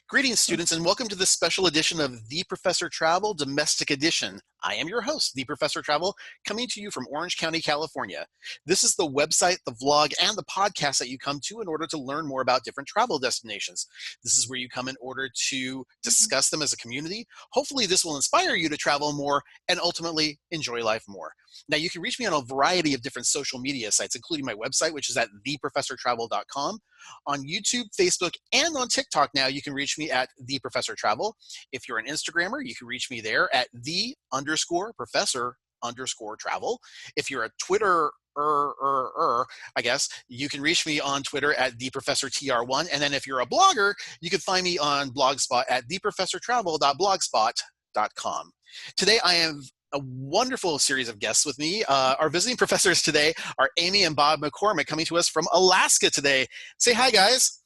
Greetings, students, and welcome to this special edition of The Professor Travel Domestic Edition. I am your host, The Professor Travel, coming to you from Orange County, California. This is the website, the vlog, and the podcast that you come to in order to learn more about different travel destinations. This is where you come in order to discuss them as a community. Hopefully, this will inspire you to travel more and ultimately enjoy life more. Now, you can reach me on a variety of different social media sites, including my website, which is at theprofessortravel.com. On YouTube, Facebook, and on TikTok now, you can reach me at The Professor Travel. If you're an Instagrammer, you can reach me there at _professor_travel. If you're a Twitter, I guess, you can reach me on Twitter at TheProfessorTR1. And then if you're a blogger, you can find me on Blogspot at theprofessortravel.blogspot.com. Today, I have a wonderful series of guests with me. Our visiting professors today are Amy and Bob McCormick, coming to us from Alaska today. Say hi, guys.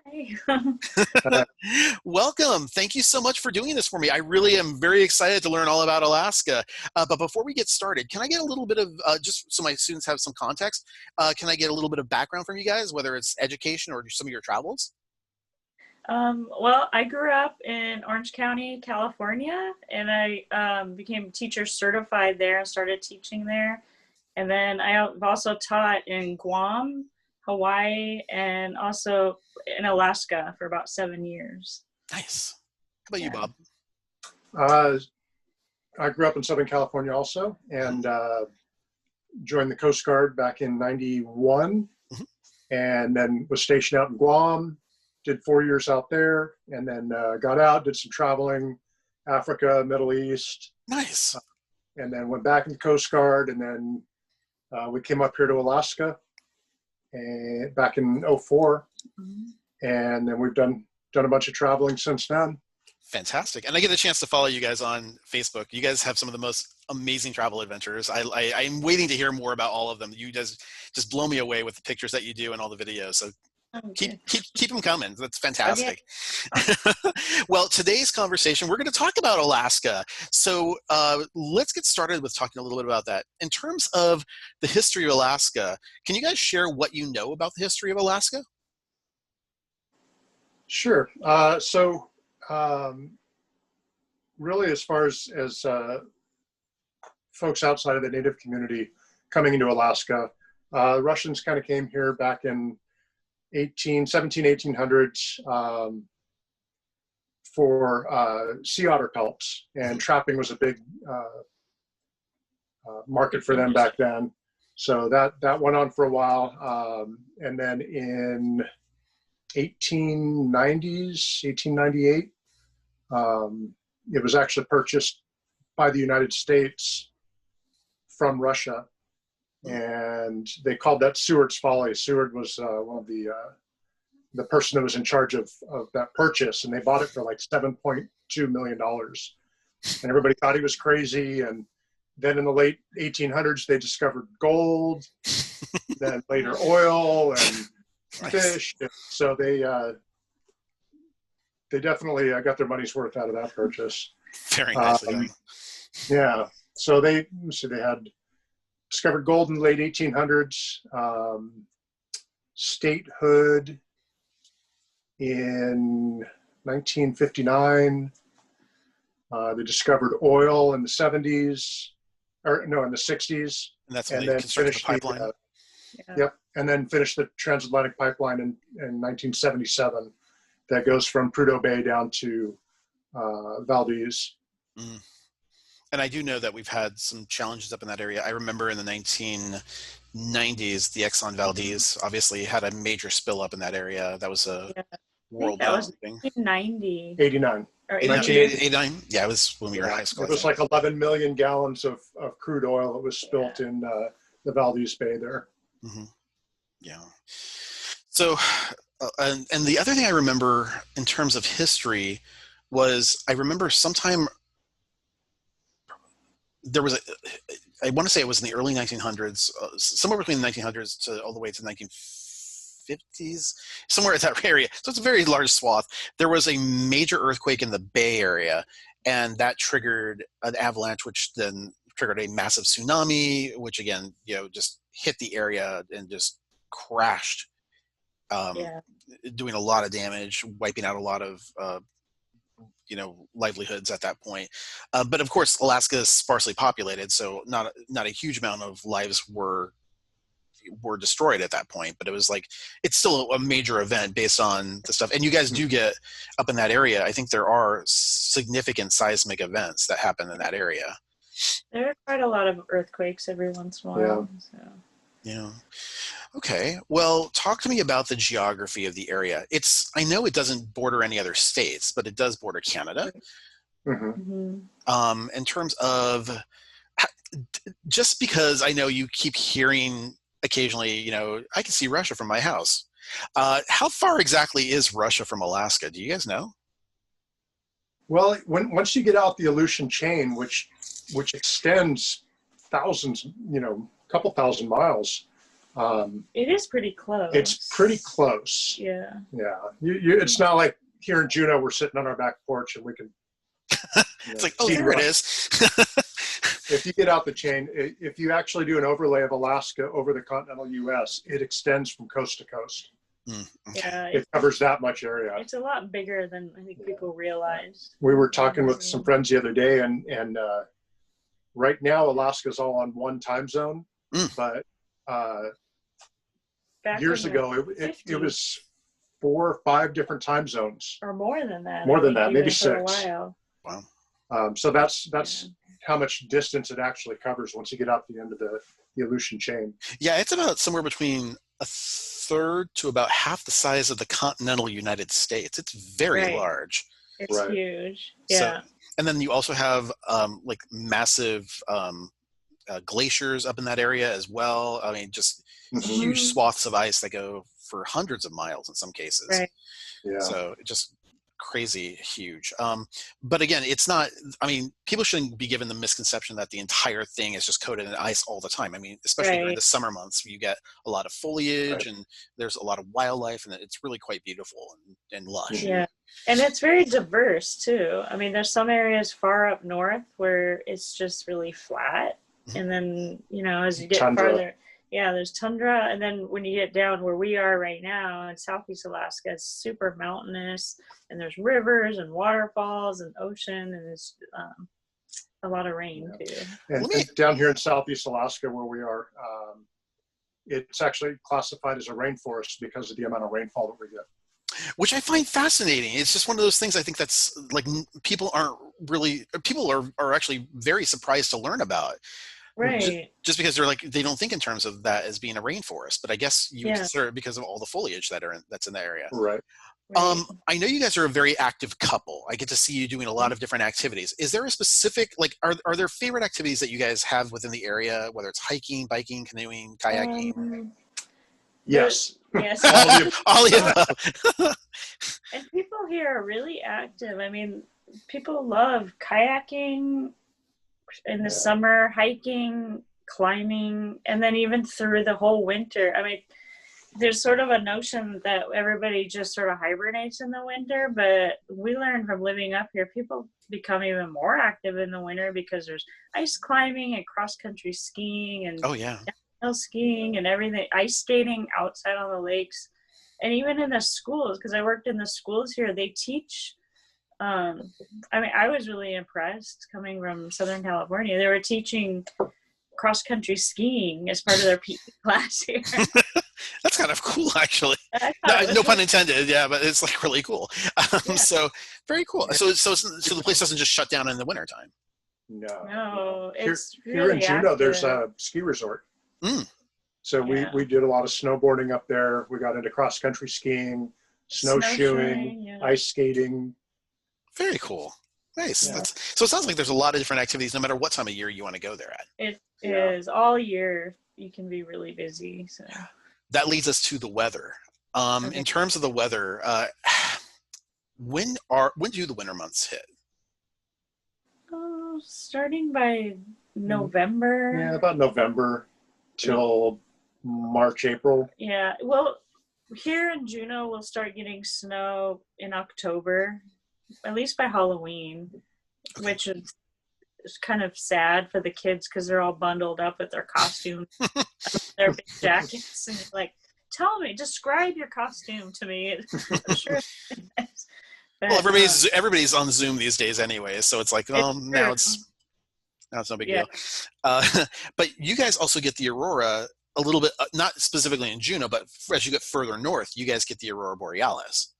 Hi. Welcome. Thank you so much for doing this for me. I really am very excited to learn all about Alaska. But before we get started, can I get a little bit of, just so my students have some context, can I get a little bit of background from you guys, whether it's education or some of your travels? Well, I grew up in Orange County, California, and I became teacher certified there and started teaching there. And then I've also taught in Guam, Hawaii, and also in Alaska for about 7 years. Nice. How about you, Bob? I grew up in Southern California also, and joined the Coast Guard back in '91, and then was stationed out in Guam. Did 4 years out there, and then got out, did some traveling, Africa, Middle East. Nice. And then went back in the Coast Guard, and then we came up here to Alaska and back in '04. And then we've done a bunch of traveling since then. Fantastic. And I get a chance to follow you guys on Facebook. You guys have some of the most amazing travel adventures. I'm waiting to hear more about all of them. You guys just blow me away with the pictures that you do and all the videos. So keep them coming. That's fantastic. Okay. Well, today's conversation, we're going to talk about Alaska. So let's get started with talking a little bit about that. In terms of the history of Alaska, can you guys share what you know about the history of Alaska? Sure. Really, as far as folks outside of the Native community coming into Alaska, Russians kind of came here back in 1800s for sea otter pelts, and trapping was a big market for them back then. So that went on for a while, and then in 1898, it was actually purchased by the United States from Russia, and they called that Seward's Folly. Seward was one of the person that was in charge of that purchase, and they bought it for like $7.2 million. And everybody thought he was crazy. And then in the late 1800s, they discovered gold, then later oil and fish. So they definitely got their money's worth out of that purchase. Very nicely done. Yeah. So they had discovered gold in the late 1800s, statehood in 1959. They discovered oil in the 70s, in the 60s. And that's when they constructed the pipeline. Yep. And then finished the transatlantic pipeline in 1977 that goes from Prudhoe Bay down to Valdez. Mm. And I do know that we've had some challenges up in that area. I remember in the 1990s, the Exxon Valdez obviously had a major spill up in that area. That was a worldwide thing. 1990. 89. Or 89? Yeah, it was when we were in high school. It was like 11 million gallons of crude oil that was spilt in the Valdez Bay there. Mm-hmm. Yeah. So, and the other thing I remember in terms of history was I remember sometime there was I want to say it was in the early 1900s, somewhere between the 1900s to all the way to the 1950s, somewhere at that area. So it's a very large swath. There was a major earthquake in the Bay Area, and that triggered an avalanche, which then triggered a massive tsunami, which again, just hit the area and just crashed um, Yeah. doing a lot of damage, wiping out a lot of livelihoods at that point. But of course, Alaska is sparsely populated, so not a huge amount of lives were destroyed at that point. But it was like, it's still a major event based on the stuff. And you guys do get up in that area. I think there are significant seismic events that happen in that area. There are quite a lot of earthquakes every once in a while. So. Yeah. Okay. Well, talk to me about the geography of the area. I know it doesn't border any other states, but it does border Canada. Mm-hmm. In terms of, just because I know you keep hearing occasionally, I can see Russia from my house. How far exactly is Russia from Alaska? Do you guys know? Well, once you get out the Aleutian chain, which extends thousands, couple thousand miles. It is pretty close. It's pretty close. Yeah. Yeah. It's not like here in Juneau, we're sitting on our back porch and we can. It's like, oh, here it is. If you get out the chain, if you actually do an overlay of Alaska over the continental U.S., it extends from coast to coast. Okay. Yeah. It covers that much area. It's a lot bigger than I think people realize. We were talking with some friends the other day, and right now Alaska's all on one time zone, but years ago it was 4 or 5 different time zones, or more than that. Maybe 6. Wow. So that's how much distance it actually covers once you get out the end of the Aleutian chain. Yeah, it's about somewhere between a third to about half the size of the continental United States. It's very large. It's huge. Yeah. And then you also have like massive glaciers up in that area as well. I mean, just huge swaths of ice that go for hundreds of miles in some cases. Right. Yeah. So it just crazy huge. But again, it's not, I mean, people shouldn't be given the misconception that the entire thing is just coated in ice all the time. I mean, especially during the summer months, you get a lot of foliage and there's a lot of wildlife, and it's really quite beautiful and lush. Yeah. And it's very diverse too. I mean, there's some areas far up north where it's just really flat. And then, as you get farther, there's tundra. And then when you get down where we are right now in Southeast Alaska, it's super mountainous, and there's rivers and waterfalls and ocean, and it's a lot of rain too. And down here in Southeast Alaska where we are, it's actually classified as a rainforest because of the amount of rainfall that we get. Which I find fascinating. It's just one of those things I think that's like people are actually very surprised to learn about. Right. Just because they don't think in terms of that as being a rainforest, but I guess you would consider it because of all the foliage that's in the area. Right. I know you guys are a very active couple. I get to see you doing a lot of different activities. Is there a specific, are there favorite activities that you guys have within the area, whether it's hiking, biking, canoeing, kayaking? Yes. Yes. all of the And people here are really active. I mean, people love kayaking in the summer, hiking, climbing, and then even through the whole winter. I mean, there's sort of a notion that everybody just sort of hibernates in the winter, but we learned from living up here, people become even more active in the winter because there's ice climbing and cross-country skiing and downhill skiing and everything, ice skating outside on the lakes. And even in the schools, because I worked in the schools here, they teach I mean, I was really impressed coming from Southern California. They were teaching cross-country skiing as part of their PE class here. That's kind of cool, actually. No pun intended, but it's like really cool. So very cool. So the place doesn't just shut down in the wintertime. No, it's here in Juneau. There's a ski resort. So we did a lot of snowboarding up there. We got into cross-country skiing, snowshoeing, ice skating. Very cool. Nice. Yeah. So it sounds like there's a lot of different activities no matter what time of year you want to go there at. It is. All year you can be really busy. So. That leads us to the weather. In terms of the weather, when do the winter months hit? Starting by November. Yeah, about November till March, April. Yeah. Well, here in Juneau, we'll start getting snow in October. At least by Halloween, which is kind of sad for the kids because they're all bundled up with their costumes, their big jackets, and like tell me, describe your costume to me. I'm sure. But, Well, everybody's on Zoom these days anyway, so it's like, now it's no big deal. But you guys also get the aurora a little bit, not specifically in Juneau, but as you get further north, you guys get the aurora borealis.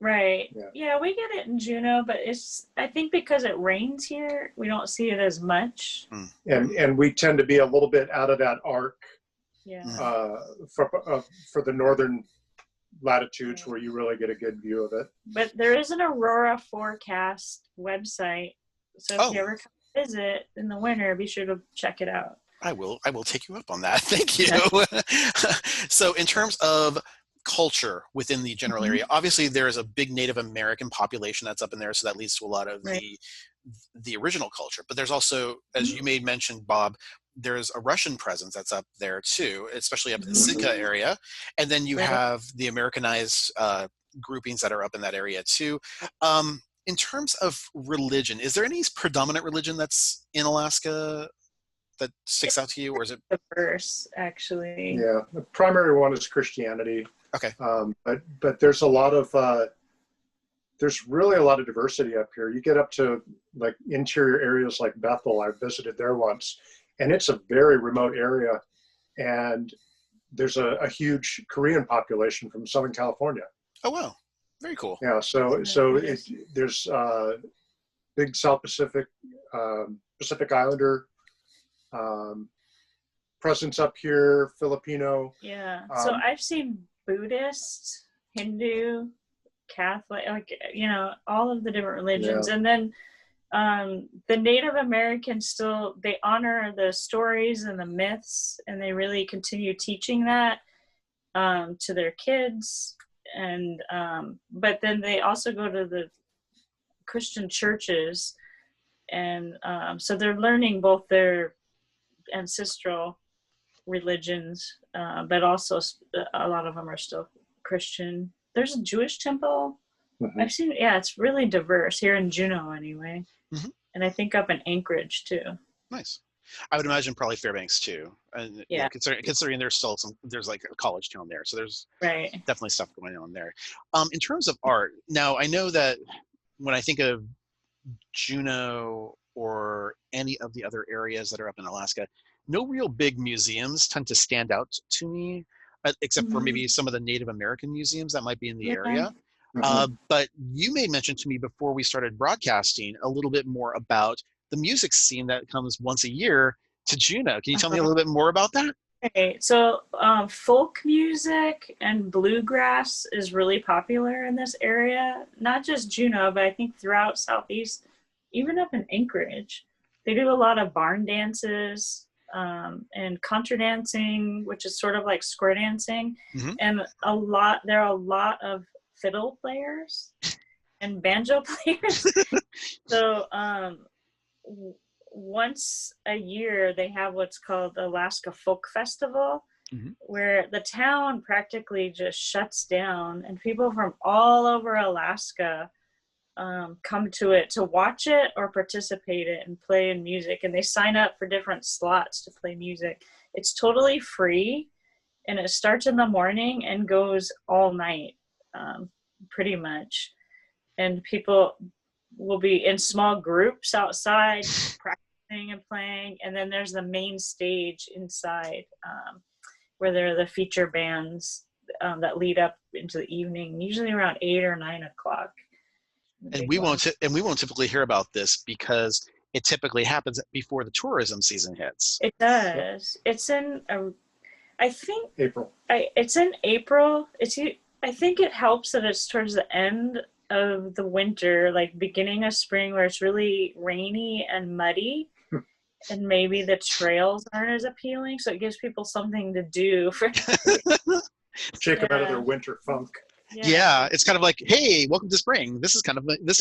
Right. Yeah, we get it in Juneau, but I think because it rains here, we don't see it as much. And we tend to be a little bit out of that arc. Yeah. For the northern latitudes where you really get a good view of it. But there is an aurora forecast website, so if you ever come visit in the winter, be sure to check it out. I will take you up on that. Thank you. So in terms of culture within the general area, obviously there is a big Native American population that's up in there, so that leads to a lot of the original culture. But there's also, as you made mention, Bob, there's a Russian presence that's up there too, especially up in the Sitka area. And then you have the Americanized groupings that are up in that area too. In terms of religion, is there any predominant religion that's in Alaska that sticks out to you, or is it diverse? Actually, yeah, the primary one is Christianity. Okay, but there's a lot of there's really a lot of diversity up here. You get up to like interior areas like Bethel. I visited there once, and it's a very remote area, and there's a huge Korean population from Southern California. Oh wow, very cool. Yeah, so there's big South Pacific Islander presence up here, Filipino. Yeah, so I've seen Buddhist, Hindu, Catholic, like, you know, all of the different religions. And then the Native Americans still, they honor the stories and the myths, and they really continue teaching that to their kids. And but then they also go to the Christian churches, and so they're learning both their ancestral religions, but also a lot of them are still Christian. There's a Jewish temple. I've seen, it's really diverse here in Juneau anyway. And I think up in Anchorage too. Nice. I would imagine probably Fairbanks too. And you know, considering there's like a college town there, so there's definitely stuff going on there. In terms of art, now I know that when I think of Juneau or any of the other areas that are up in Alaska, no real big museums tend to stand out to me, except for maybe some of the Native American museums that might be in the area. But you made mention to me before we started broadcasting a little bit more about the music scene that comes once a year to Juneau. Can you tell me a little bit more about that? Okay, so folk music and bluegrass is really popular in this area. Not just Juneau, but I think throughout Southeast, even up in Anchorage. They do a lot of barn dances and contra dancing, which is sort of like square dancing. And there are a lot of fiddle players and banjo players. So once a year they have what's called the Alaska Folk Festival, where the town practically just shuts down, and people from all over Alaska come to it to watch it or participate in it and play in music. And they sign up for different slots to play music. It's totally free, and it starts in the morning and goes all night, pretty much. And people will be in small groups outside practicing and playing. And then there's the main stage inside, where there are the feature bands that lead up into the evening, usually around 8 or 9 o'clock. And we won't typically hear about this because it typically happens before the tourism season hits. It does. It's in I think April. It's in April. I think it helps that it's towards the end of the winter, like beginning of spring, where it's really rainy and muddy, and maybe the trails aren't as appealing. So it gives people something to do for shake them out of their winter funk. Yeah, it's kind of like, hey, welcome to spring. This can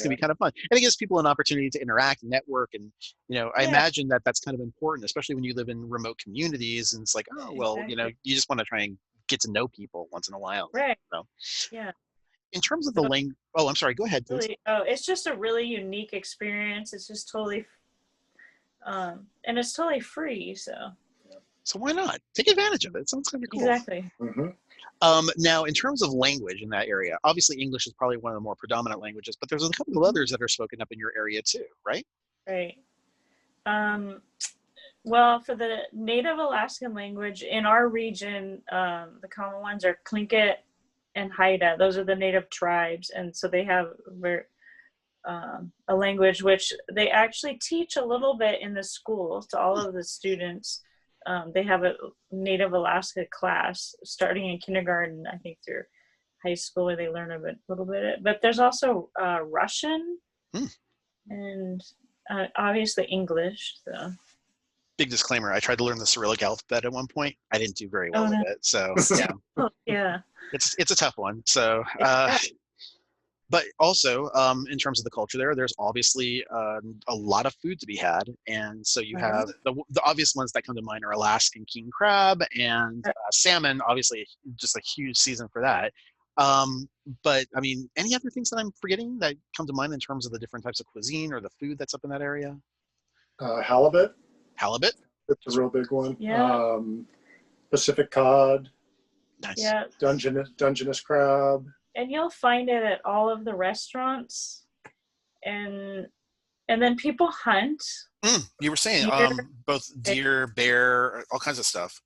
be kind of fun, and it gives people an opportunity to interact and network. And I imagine that that's kind of important, especially when you live in remote communities. And it's like, oh well, you just want to try and get to know people once in a while. Right. So. Yeah. In terms of the language, I'm sorry. Go ahead, please. It's just a really unique experience. It's just totally, and it's totally free. So why not take advantage of it? It sounds kind of cool. Exactly. Now, in terms of language in that area, obviously English is probably one of the more predominant languages, but there's a couple of others that are spoken up in your area too, right? Right. Well, for the Native Alaskan language in our region, the common ones are Tlingit and Haida. Those are the native tribes, and so they have a language which they actually teach a little bit in the schools to all of the students. They have a Native Alaska class starting in kindergarten, I think, through high school, where they learn a little bit. But there's also Russian and obviously English. So. Big disclaimer, I tried to learn the Cyrillic alphabet at one point. I didn't do very well with it. So yeah, yeah, it's a tough one. So, but also in terms of the culture there's obviously a lot of food to be had. And so you have the obvious ones that come to mind are Alaskan king crab and salmon, obviously just a huge season for that. But I mean, any other things that I'm forgetting that come to mind in terms of the different types of cuisine or the food that's up in that area? Halibut. Halibut? That's a real big one. Yeah. Pacific cod. Nice. Yeah. Dungeness crab. And you'll find it at all of the restaurants. And then people hunt. You were saying both deer, bear, all kinds of stuff.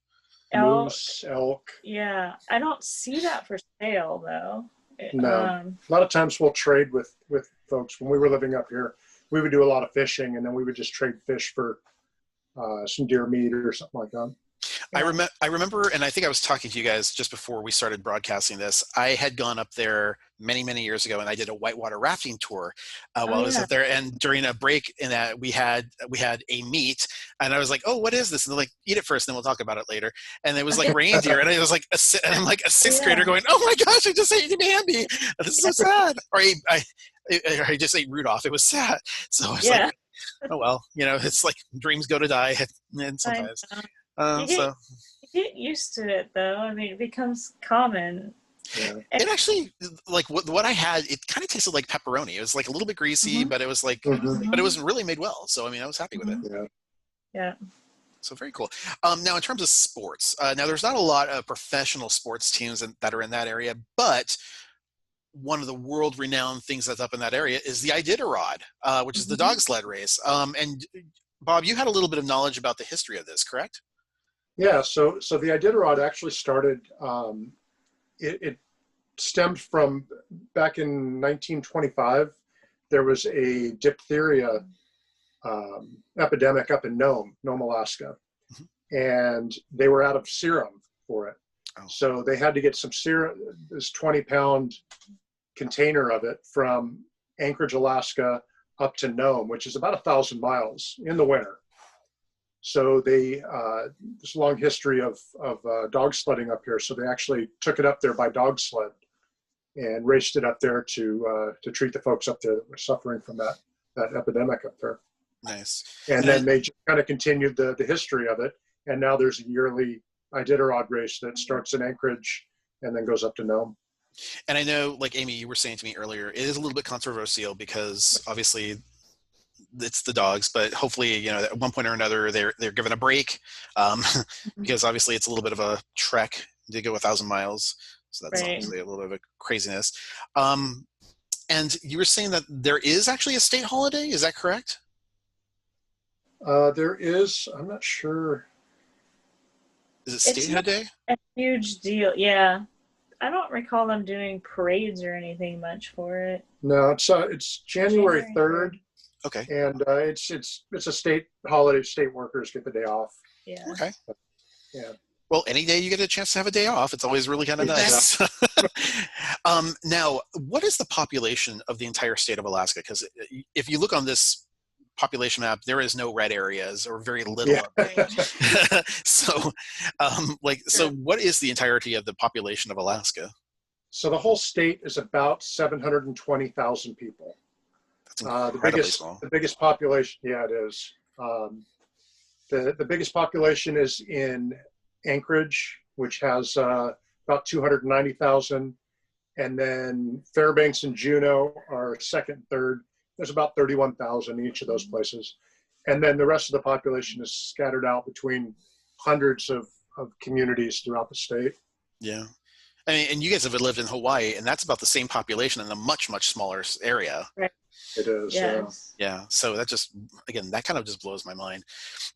Moose, elk. Yeah. I don't see that for sale though. No. A lot of times we'll trade with folks. When we were living up here, we would do a lot of fishing, and then we would just trade fish for some deer meat or something like that. I remember, and I think I was talking to you guys just before we started broadcasting this. I had gone up there many, many years ago, and I did a whitewater rafting tour while I was up there. And during a break in that, we had a meat, and I was like, "Oh, what is this?" And they're like, "Eat it first, then we'll talk about it later." And it was like reindeer, and I was like, I'm like a sixth grader going, "Oh my gosh, I just ate Bambi. This is so sad." Or I just ate Rudolph. It was sad. So I was like, "Oh well, it's like dreams go to die," and sometimes. You get used to it though. I mean, it becomes common. Yeah. It actually, like what I had, it kind of tasted like pepperoni. It was like a little bit greasy, but it was like, but it was really made well. So I mean, I was happy with it. Yeah. So very cool. Now in terms of sports, now there's not a lot of professional sports teams that are in that area, but one of the world-renowned things that's up in that area is the Iditarod, which is the dog sled race. And Bob, you had a little bit of knowledge about the history of this, correct? Yeah, so the Iditarod actually started, it stemmed from back in 1925. There was a diphtheria epidemic up in Nome, Alaska, and they were out of serum for it. Oh. So they had to get some serum, this 20-pound container of it from Anchorage, Alaska, up to Nome, which is about 1,000 miles in the winter. So they, there's a long history of dog sledding up here. So they actually took it up there by dog sled and raced it up there to treat the folks up there that were suffering from that epidemic up there. Nice. And then they just kind of continued the history of it. And now there's a yearly Iditarod race that starts in Anchorage and then goes up to Nome. And I know, like Amy, you were saying to me earlier, it is a little bit controversial because obviously it's the dogs, but hopefully, at one point or another, they're given a break because obviously it's a little bit of a trek to go 1,000 miles. So that's obviously a little bit of a craziness. And you were saying that there is actually a state holiday. Is that correct? There is. I'm not sure. Is it Statehood Day? A huge deal. Yeah. I don't recall them doing parades or anything much for it. No, it's January 3rd. Okay. And it's a state holiday. State workers get the day off. Yeah. Okay. Yeah. Well, any day you get a chance to have a day off, it's always really kind of nice. Now, what is the population of the entire state of Alaska? Because if you look on this population map, there is no red areas or very little of it. So what is the entirety of the population of Alaska? So the whole state is about 720,000 people. That's incredibly small. The biggest population, yeah, it is. The biggest population is in Anchorage, which has about 290,000, and then Fairbanks and Juneau are second, third. There's about 31,000 in each of those places. And then the rest of the population is scattered out between hundreds of communities throughout the state. Yeah. I mean, and you guys have lived in Hawaii, and that's about the same population in a much, much smaller area. Right. It is. Yes. Yeah. So that just, again, that kind of just blows my mind.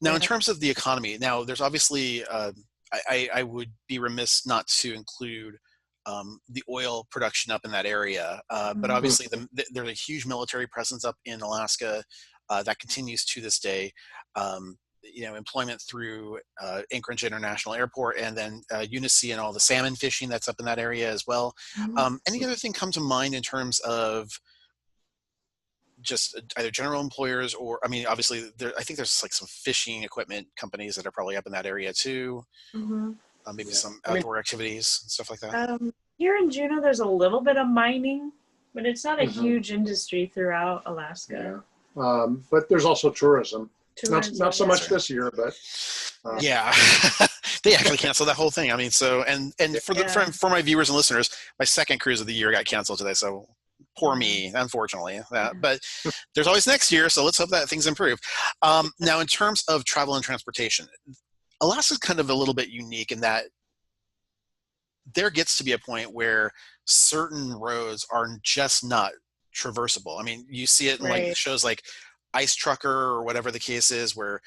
Now, in Yeah. terms of the economy, now there's obviously, I would be remiss not to include the oil production up in that area. But obviously, there's a huge military presence up in Alaska that continues to this day. Employment through Anchorage International Airport, and then Unisea and all the salmon fishing that's up in that area as well. Any other thing come to mind in terms of just either general employers, or, I mean, obviously I think there's like some fishing equipment companies that are probably up in that area too. Maybe some outdoor activities and stuff like that. Here in Juneau, there's a little bit of mining, but it's not a huge industry throughout Alaska. But there's also tourism. Not so much Sure. this year, but yeah. They actually canceled that whole thing. I mean, so and for my viewers and listeners, my second cruise of the year got canceled today, so poor me, unfortunately. But there's always next year, so let's hope that things improve. Now, in terms of travel and transportation, Alaska's kind of a little bit unique in that there gets to be a point where certain roads are just not traversable. I mean, you see it in like shows like Ice Trucker or whatever the case is, where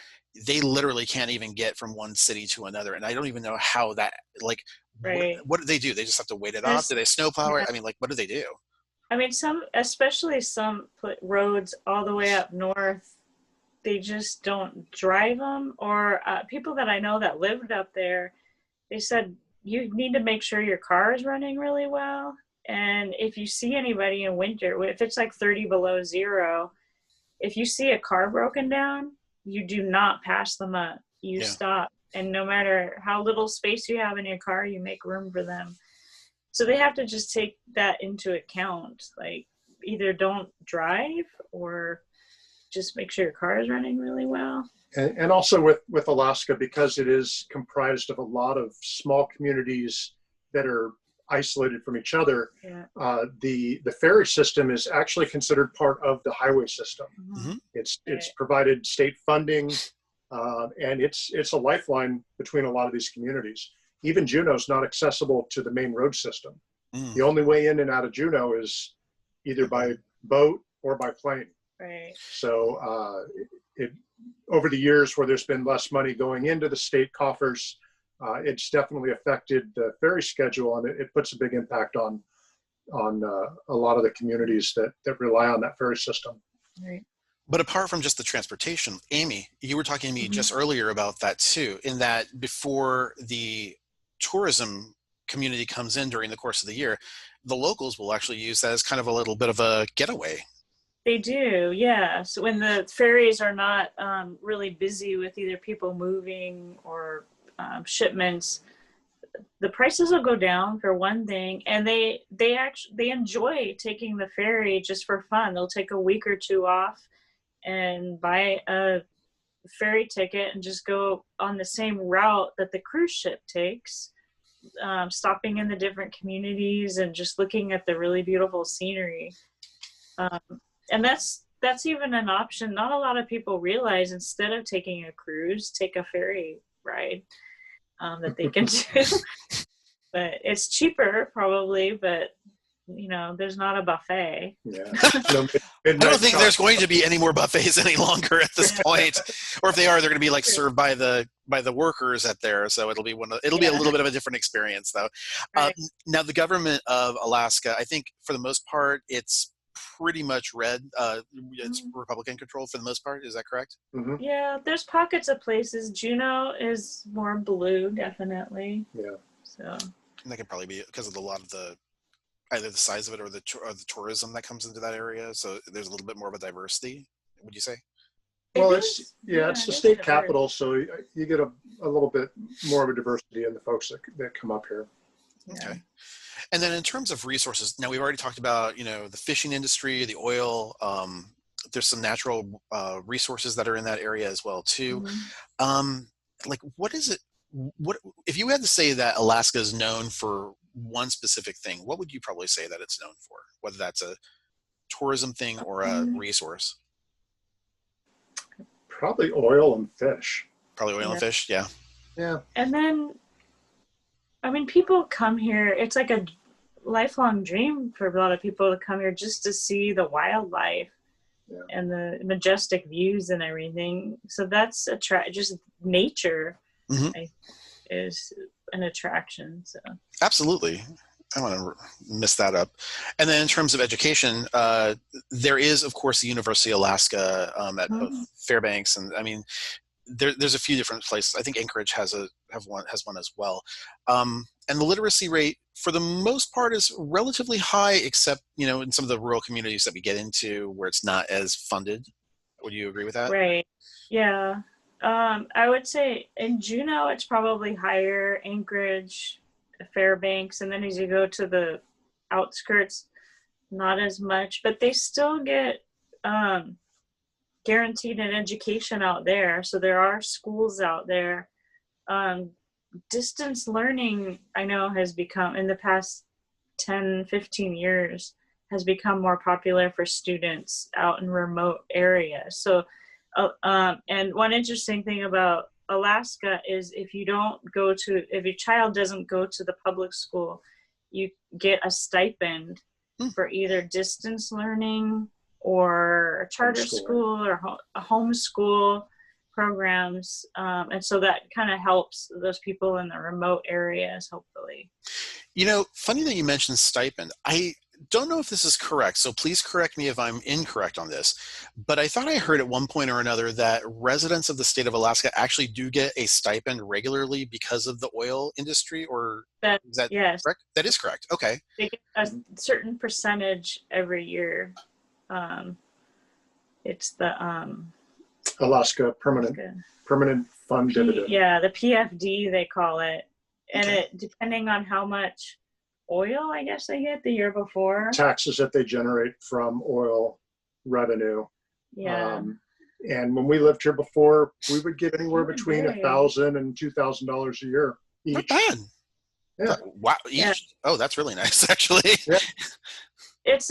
they literally can't even get from one city to another. And I don't even know how that, like, what do they do? They just have to wait it off? Do they snowplow it? I mean, like, what do they do? I mean, especially some roads all the way up north, they just don't drive them. Or people that I know that lived up there, they said you need to make sure your car is running really well. And if you see anybody in winter, if it's like 30 below zero, if you see a car broken down, you do not pass them up. You stop. And no matter how little space you have in your car, you make room for them. So they have to just take that into account. Like, either don't drive or just make sure your car is running really well. And also with Alaska, because it is comprised of a lot of small communities that are isolated from each other, the ferry system is actually considered part of the highway system. It's provided state funding, and it's a lifeline between a lot of these communities. Even Juneau is not accessible to the main road system. The only way in and out of Juneau is either by boat or by plane. Right. So over the years where there's been less money going into the state coffers, it's definitely affected the ferry schedule, and it puts a big impact on a lot of the communities that rely on that ferry system. Right. But apart from just the transportation, Amy, you were talking to me just earlier about that too, in that before the tourism community comes in during the course of the year, the locals will actually use that as kind of a little bit of a getaway. They do, yeah. So when the ferries are not really busy with either people moving or shipments, the prices will go down for one thing, and they enjoy taking the ferry just for fun. They'll take a week or two off and buy a ferry ticket and just go on the same route that the cruise ship takes, stopping in the different communities and just looking at the really beautiful scenery. And that's even an option. Not a lot of people realize, instead of taking a cruise, take a ferry ride that they can do. But it's cheaper probably, but there's not a buffet. Yeah. I don't think there's going to be any more buffets any longer at this point. Or if they are, they're going to be like served by the workers at there. So it'll be a little bit of a different experience though. Right. Now the government of Alaska, I think for the most part, it's pretty much red. It's Republican controlled for the most part. Is that correct? Yeah, there's pockets of places. Juneau is more blue, definitely. Yeah. So. And that could probably be because of a lot of either the size of it or the tourism that comes into that area. So there's a little bit more of a diversity, would you say? Well, it's the state capital, so you get a little bit more of a diversity in the folks that come up here. Okay. And then in terms of resources, now we've already talked about, the fishing industry, the oil, there's some natural resources that are in that area as well too. Like, what is it? What if you had to say that Alaska is known for one specific thing, what would you probably say that it's known for? Whether that's a tourism thing or a resource? Probably oil and fish. Probably oil and fish, yeah. Yeah. And then I mean, people come here. It's like a lifelong dream for a lot of people to come here just to see the wildlife and the majestic views and everything. So that's just nature is an attraction. So Absolutely. I want to miss that up. And then in terms of education, there is, of course, the University of Alaska at both Fairbanks, and I mean, there's a few different places. I think Anchorage has one as well. And the literacy rate, for the most part, is relatively high, except in some of the rural communities that we get into where it's not as funded. Would you agree with that? Right. Yeah. I would say in Juneau it's probably higher, Anchorage, Fairbanks, and then as you go to the outskirts, not as much, but they still get guaranteed an education out there. So there are schools out there. Distance learning, I know, has become, in the past 10, 15 years, has become more popular for students out in remote areas. So, and one interesting thing about Alaska is if your child doesn't go to the public school, you get a stipend for either distance learning or a charter school or a homeschool programs. And so that kind of helps those people in the remote areas, hopefully. Funny that you mentioned stipend. I don't know if this is correct, so please correct me if I'm incorrect on this, but I thought I heard at one point or another that residents of the state of Alaska actually do get a stipend regularly because of the oil industry, or is that correct? That is correct. Okay. They get a certain percentage every year. It's the Alaska Permanent Fund Dividend. Yeah, the PFD they call it. And it, depending on how much oil, I guess, they get the year before. Taxes that they generate from oil revenue. Yeah. And when we lived here before, we would get anywhere between $1,000 and $2,000 a year each. Not bad. Yeah. Wow. Each? Yeah. Oh, that's really nice, actually. Yeah. It's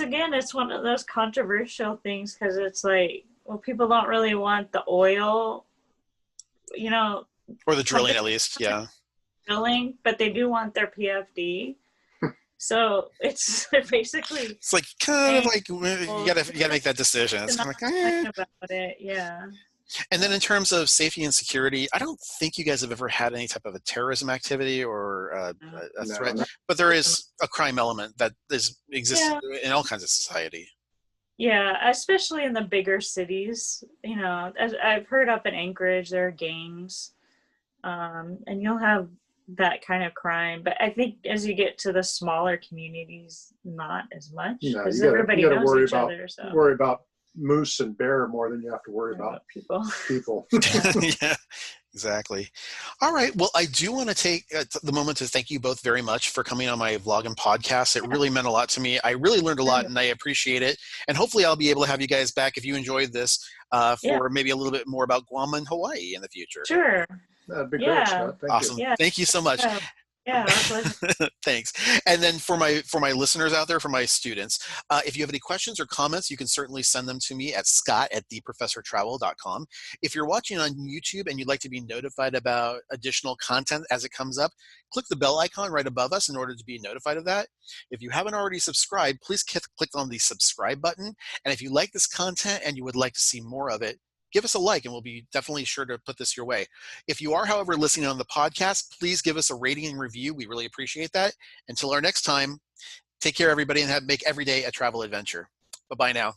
one of those controversial things because it's like, well, people don't really want the oil, or the drilling, at least. Yeah. Drilling, but they do want their PFD. So it's basically, it's like kind of like you gotta make that decision. It's kind of like about it, yeah. And then in terms of safety and security, I don't think you guys have ever had any type of a terrorism activity or a threat, but there is a crime element that exists in all kinds of society. Yeah, especially in the bigger cities. As I've heard up in Anchorage, there are gangs, and you'll have that kind of crime. But I think as you get to the smaller communities, not as much, because everybody knows each other. So worry about moose and bear more than you have to worry about people. Yeah, exactly. All right. Well, I do want to take the moment to thank you both very much for coming on my vlog and podcast. It really meant a lot to me. I really learned a lot, and I appreciate it. And hopefully I'll be able to have you guys back if you enjoyed this for maybe a little bit more about Guam and Hawaii in the future. Sure. That'd be great, Scott. Awesome. Yeah. Thank you so much. Yeah, thanks. And then for my listeners out there, for my students, if you have any questions or comments, you can certainly send them to me at scott@theprofessortravel.com. If you're watching on YouTube and you'd like to be notified about additional content as it comes up, click the bell icon right above us in order to be notified of that. If you haven't already subscribed, please click on the subscribe button. And if you like this content and you would like to see more of it, give us a like and we'll be definitely sure to put this your way. If you are, however, listening on the podcast, please give us a rating and review. We really appreciate that. Until our next time, take care, everybody, and make every day a travel adventure. Bye-bye now.